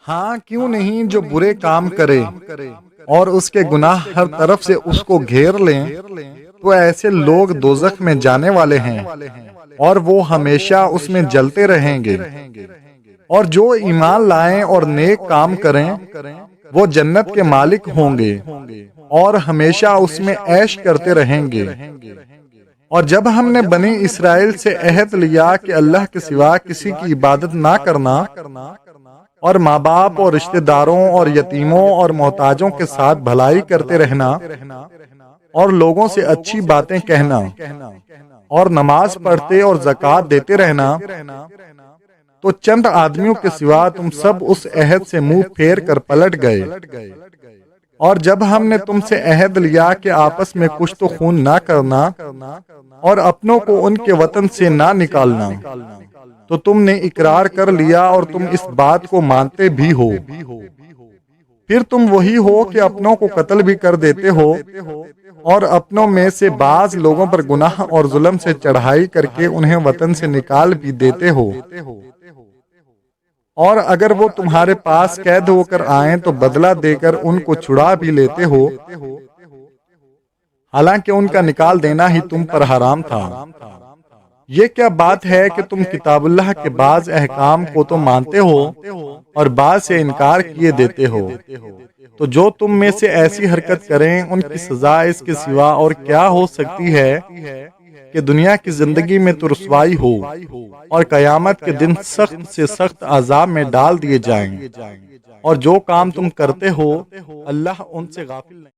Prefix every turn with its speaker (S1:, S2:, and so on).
S1: ہاں کیوں نہیں، جو برے کام کرے اور اس کے گناہ ہر طرف سے اس کو گھیر لیں تو ایسے لوگ دوزخ میں جانے والے ہیں اور وہ ہمیشہ اس میں جلتے رہیں گے۔ اور جو ایمان لائیں اور نیک کام کریں وہ جنت کے مالک ہوں گے اور ہمیشہ اس میں عیش کرتے رہیں گے۔ اور جب ہم نے بنی اسرائیل سے عہد لیا کہ اللہ کے سوا کسی کی عبادت نہ کرنا اور ماں باپ اور رشتہ داروں اور یتیموں اور محتاجوں کے ساتھ بھلائی کرتے رہنا اور لوگوں سے اچھی باتیں کہنا اور نماز پڑھتے اور زکوٰۃ دیتے رہنا، تو چند آدمیوں کے سوا تم سب اس عہد سے منہ پھیر کر پلٹ گئے۔ اور جب ہم نے تم سے عہد لیا کہ آپس میں کشت و خون نہ کرنا اور اپنوں کو ان کے وطن سے نہ نکالنا، تو تم نے اقرار کر لیا اور تم اس بات کو مانتے بھی ہو۔ پھر تم وہی ہو کہ اپنوں کو قتل بھی کر دیتے ہو اور اپنوں میں سے بعض لوگوں پر گناہ اور ظلم سے چڑھائی کر کے انہیں وطن سے نکال بھی دیتے ہو، اور اگر وہ تمہارے پاس قید ہو کر آئیں تو بدلہ دے کر ان کو چھڑا بھی لیتے ہو، حالانکہ ان کا نکال دینا ہی تم پر حرام تھا۔ یہ کیا بات ہے کہ تم کتاب اللہ کے بعض احکام کو تو مانتے ہو اور بعض سے انکار کیے دیتے ہو؟ تو جو تم میں سے ایسی حرکت کریں ان کی سزا اس کے سوا اور کیا ہو سکتی ہے کہ دنیا کی زندگی میں تو رسوائی ہو اور قیامت کے دن سخت سے سخت عذاب میں ڈال دیے جائیں۔ اور جو کام تم کرتے ہو اللہ ان سے غافل نہیں۔